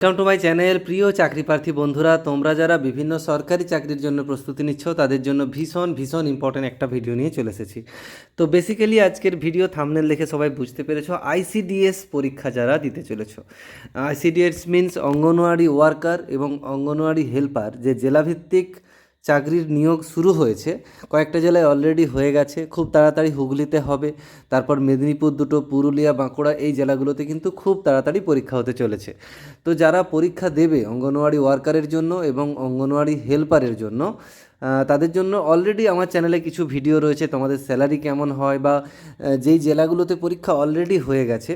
Welcome to my channel. প্রিয় চাকরি প্রার্থী বন্ধুরা, তোমরা যারা বিভিন্ন সরকারি চাকরির জন্য প্রস্তুতি নিচ্ছ তাদের জন্য ভীষণ ভীষণ ইম্পর্ট্যান্ট একটা ভিডিও নিয়ে চলে এসেছি। তো বেসিক্যালি আজকের ভিডিও থাম্বনেল দেখে সবাই বুঝতে পেরেছো, আইসিডিএস পরীক্ষা যারা দিতে চলেছো। আইসিডিএস মিন্স অঙ্গনওয়াড়ি ওয়ার্কার এবং অঙ্গনওয়াড়ি হেল্পার, যে জেলাভিত্তিক চাকরির নিয়োগ শুরু হয়েছে। কয়েকটা জেলায় অলরেডি হয়ে গেছে, খুব তাড়াতাড়ি হুগলিতে হবে, তারপর মেদিনীপুর দুটো, পুরুলিয়া, বাঁকুড়া, এই জেলাগুলোতে কিন্তু খুব তাড়াতাড়ি পরীক্ষা হতে চলেছে। তো যারা পরীক্ষা দেবে অঙ্গনওয়াড়ি ওয়ার্কারের জন্য এবং অঙ্গনওয়াড়ি হেল্পারের জন্য, তাদের জন্য অলরেডি আমার চ্যানেলে কিছু ভিডিও রয়েছে। তোমাদের স্যালারি কেমন হয় বা যেই জেলাগুলোতে পরীক্ষা অলরেডি হয়ে গেছে,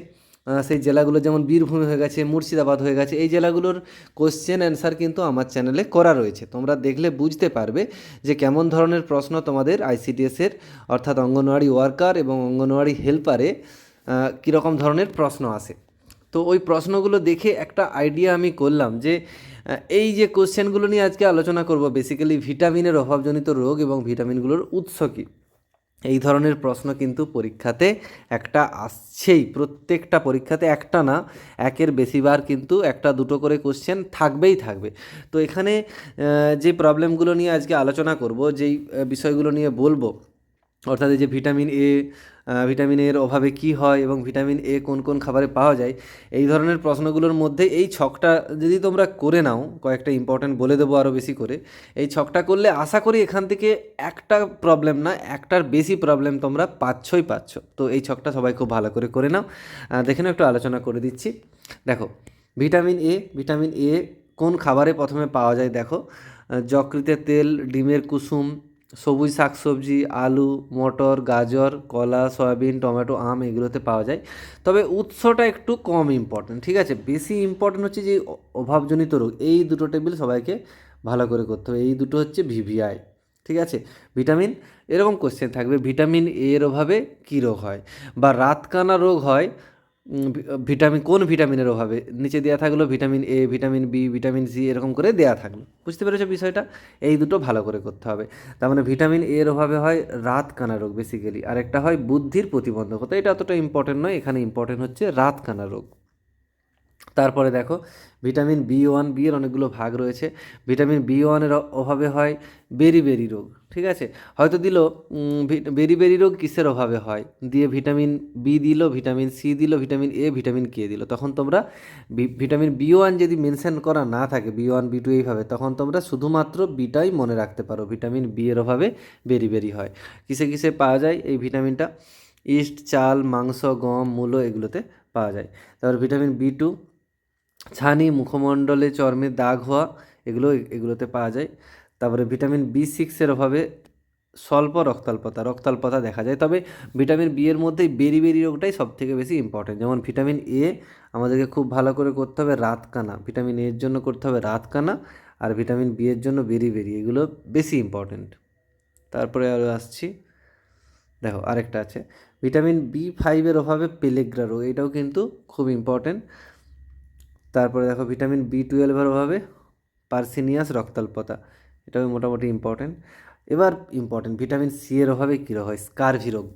সেই জেলাগুলো যেমন বীরভূম হয়ে গেছে, মুর্শিদাবাদ হয়ে গেছে, এই জেলাগুলোর কোশ্চেন অ্যান্সার কিন্তু আমার চ্যানেলে করা রয়েছে। তোমরা দেখলে বুঝতে পারবে যে কেমন ধরনের প্রশ্ন তোমাদের আইসিডিএসের অর্থাৎ অঙ্গনওয়াড়ি ওয়ার্কার এবং অঙ্গনওয়াড়ি হেল্পারে কীরকম ধরনের প্রশ্ন আসে। তো ওই প্রশ্নগুলো দেখে একটা আইডিয়া আমি করলাম যে এই যে কোশ্চেনগুলো নিয়ে আজকে আলোচনা করব, বেসিক্যালি ভিটামিনের অভাবজনিত রোগ এবং ভিটামিনগুলোর উৎস কী, এই ধরনের প্রশ্ন কিন্তু পরীক্ষাতে একটা আসছেই। প্রত্যেকটা পরীক্ষাতে একটা না, একের বেশিবার কিন্তু একটা দুটো করে কোশ্চেন থাকবেই থাকবে। তো এখানে যে প্রবলেমগুলো নিয়ে আজকে আলোচনা করব, যেই বিষয়গুলো নিয়ে বলবো, অর্থাৎ এই যে ভিটামিন এর অভাবে কি হয় এবং ভিটামিন এ কোন কোন খাবারে পাওয়া যায়, এই ধরনের প্রশ্নগুলোর মধ্যে এই ছকটা যদি তোমরা করে নাও, কয়েকটা ইম্পর্ট্যান্ট বলে দেবো আরও বেশি করে, এই ছকটা করলে আশা করি এখান থেকে একটা প্রবলেম না, একটার বেশি প্রবলেম তোমরা পাচ্ছ। তো এই ছকটা সবাই খুব ভালো করে নাও। দেখে নাও, একটু আলোচনা করে দিচ্ছি। দেখো, ভিটামিন এ কোন খাবারে প্রথমে পাওয়া যায়? দেখো, যকৃতের তেল, ডিমের কুসুম, সবুজ শাকসবজি, আলু, মটর, গাজর, কলা, সয়াবিন, টমেটো, আম, এগুলোতে পাওয়া যায়। তবে উৎসটা একটু কম ইম্পর্টেন্ট, ঠিক আছে? বেশি ইম্পর্টেন্ট হচ্ছে যে অভাবজনিত রোগ, এই দুটো টেবিল সবাইকে ভালো করে করতে হবে। এই দুটো হচ্ছে ভিভিআই, ঠিক আছে? ভিটামিন, এরকম কোশ্চেন থাকবে, ভিটামিন এর অভাবে কী রোগ হয় বা রাতকানা রোগ হয় কোন ভিটামিনের অভাবে, নিচে দেওয়া থাকলো vitamin A, vitamin B, vitamin C, এরকম করে দেওয়া থাকলো। বুঝতে পেরেছো বিষয়টা? এই দুটো ভালো করে করতে হবে। তার মানে ভিটামিন এর অভাবে হয় রাতকানা রোগ বেসিক্যালি, আর একটা হয় বুদ্ধির প্রতিবন্ধকতা। এটা অতটা ইম্পর্টেন্ট নয়, এখানে ইম্পর্টেন্ট হচ্ছে রাতকানা রোগ। তারপরে দেখো, ভিটামিন বি1, বি এর অনেকগুলো ভাগ রয়েছে। ভিটামিন বি1-এর অভাবে হয় বেরি রোগ, ঠিক আছে? হয়তো দিল বেরি রোগ কিসের অভাবে হয়, দিয়ে ভিটামিন বি দিল, ভিটামিন সি দিল, ভিটামিন এ, ভিটামিন কে দিল, তখন তোমরা ভিটামিন বি1 যদি মেনশন করা না থাকে, বি1 বি2 এইভাবে, তখন তোমরা শুধুমাত্র বিটাই মনে রাখতে পারো, ভিটামিন বি এর অভাবে বেরি হয়। কিসে কিসে পাওয়া যায় এই ভিটামিনটা? ইস্ট, চাল, মাংস, গম, মূলো, এগুলোতে পাওয়া যায়। তারপর ভিটামিন বি2, ছানি, মুখমণ্ডলে চর্মের দাগ হওয়া, এগুলোতে পাওয়া যায়। তারপরে ভিটামিন বি6-এর অভাবে স্বল্প রক্তাল্পতা দেখা যায়। তবে ভিটামিন বি এর মধ্যেই বেরি রোগটাই সবথেকে বেশি ইম্পর্টেন্ট। যেমন ভিটামিন এ আমাদেরকে খুব ভালো করে করতে হবে রাতকানা, ভিটামিন এর জন্য করতে হবে রাতকানা, আর ভিটামিন বি এর জন্য বেরি, এগুলো বেশি ইম্পর্টেন্ট। তারপরে আরও আসছি, দেখো আরেকটা আছে ভিটামিন বি5-এর অভাবে পেলেগ্রা রোগ, এটাও কিন্তু খুব ইম্পর্টেন্ট। তারপরে দেখো, ভিটামিন বি12-এর অভাবে পার্সিনিয়াস রক্তাল্পতা, এটাও মোটামুটি ইম্পর্টেন্ট। এবার ইম্পর্টেন্ট, ভিটামিন সি এর অভাবে কী রোগ হয়? স্কারভি রোগ,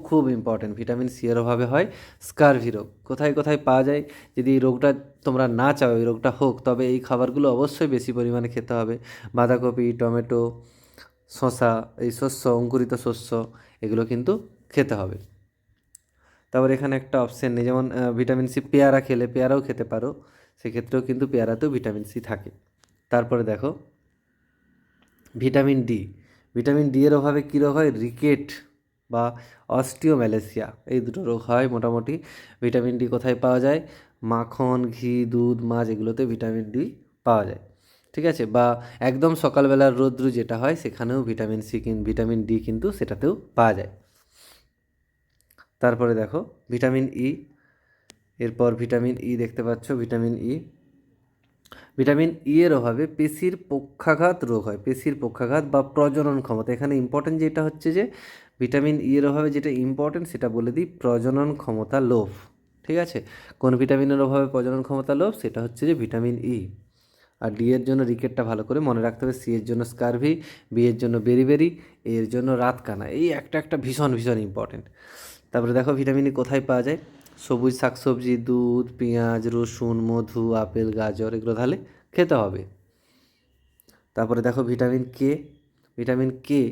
খুব ইম্পর্টেন্ট। ভিটামিন সি এর অভাবে হয় স্কারভি রোগ। কোথায় কোথায় পাওয়া যায়? যদি এই রোগটা তোমরা না চাও এই রোগটা হোক, তবে এই খাবারগুলো অবশ্যই বেশি পরিমাণে খেতে হবে। বাঁধাকপি, টমেটো, শসা, এই শস্য, অঙ্কুরিত শস্য, এগুলো কিন্তু খেতে হবে। তারপর এখানে একটা অপশান নেই, যেমন ভিটামিন সি, পেয়ারা খেলে, পেয়ারাও খেতে পারো, সেক্ষেত্রেও কিন্তু পেয়ারাতেও ভিটামিন সি থাকে। তারপরে দেখো, ভিটামিন ডি এর অভাবে কী রোগ হয়? রিকেট বা অস্টিওম্যালেসিয়া, এই দুটো রোগ হয় মোটামুটি। ভিটামিন ডি কোথায় পাওয়া যায়? মাখন, ঘি, দুধ, মাছ, এগুলোতে ভিটামিন ডি পাওয়া যায়, ঠিক আছে? বা একদম সকালবেলার রৌদ্র যেটা হয়, সেখানেও ভিটামিন ডি কিন্তু সেটাতেও পাওয়া যায়। তারপরে দেখো ভিটামিন ই, এরপর ভিটামিন ই দেখতে পাচ্ছ, ভিটামিন ই এর অভাবে পেশির পক্ষাঘাত রোগ হয়, পেশির পক্ষাঘাত বা প্রজনন ক্ষমতা। এখানে ইম্পর্টেন্ট যেটা হচ্ছে যে ভিটামিন ই এর অভাবে যেটা ইম্পর্টেন্ট সেটা বলে দিই, প্রজনন ক্ষমতা লোপ, ঠিক আছে? কোন ভিটামিনের অভাবে প্রজনন ক্ষমতা লোপ? সেটা হচ্ছে যে ভিটামিন ই। আর ডি এর জন্য রিকেটটা ভালো করে মনে রাখতে হবে, সি এর জন্য স্কারভি, বি এর জন্য বেরি, এর জন্য রাতকানা। এই একটা ভীষণ ইম্পর্টেন্ট। তারপরে দেখো, ভিটামিন ই কোথায় পাওয়া যায়? সবুজ শাকসবজি, দুধ, পেঁয়াজ, রসুন, মধু, আপেল, গাজর এগুলো তাহলে খেতে হবে। তারপরে দেখো ভিটামিন কে। ভিটামিন কে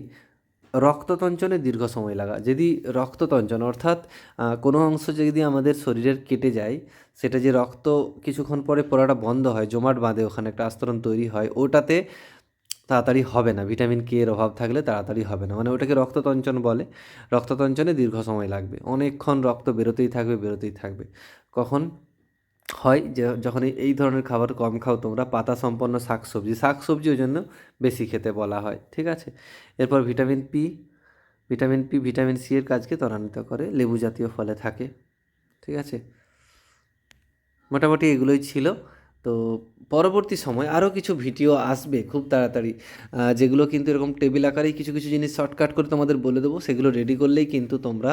রক্ততঞ্চনে দীর্ঘ সময় লাগা। যদি রক্ততঞ্চন অর্থাৎ কোনো অংশ যদি আমাদের শরীরের কেটে যায়, সেটা যে রক্ত কিছুক্ষণ পরে পড়াটা বন্ধ হয়, জমাট বাঁধে, ওখানে একটা আস্তরণ তৈরি হয়, ওটাতে তাড়াতাড়ি হবে না। ভিটামিন কে এর অভাব থাকলে তাড়াতাড়ি হবে না, মানে ওটাকে রক্ততঞ্চন বলে। রক্ততঞ্চনে দীর্ঘ সময় লাগবে, অনেকক্ষণ রক্ত বেরোতেই থাকবে বেরোতেই থাকবে। কখন হয় যে যখন এই ধরনের খাবার কম খাও তোমরা, পাতা সম্পন্ন শাকসবজি, শাকসবজি ওই জন্য বেশি খেতে বলা হয়, ঠিক আছে। এরপর vitamin P. Vitamin P vitamin C এর কাজকে ত্বরান্বিত করে, লেবু জাতীয় ফলে থাকে, ঠিক আছে। মোটামুটি এগুলোই ছিল। তো পরবর্তী সময় আরও কিছু ভিডিও আসবে খুব তাড়াতাড়ি, যেগুলো কিন্তু এরকম টেবিল আকারেই কিছু কিছু জিনিস শর্টকাট করে তোমাদের বলে দেবো। সেগুলো রেডি করলেই কিন্তু তোমরা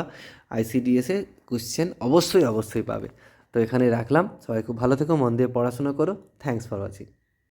আইসিডিএসে কোশ্চেন অবশ্যই অবশ্যই পাবে। তো এখানে রাখলাম, সবাই খুব ভালো থেকো, মন দিয়ে পড়াশোনা করো। Thanks for watching.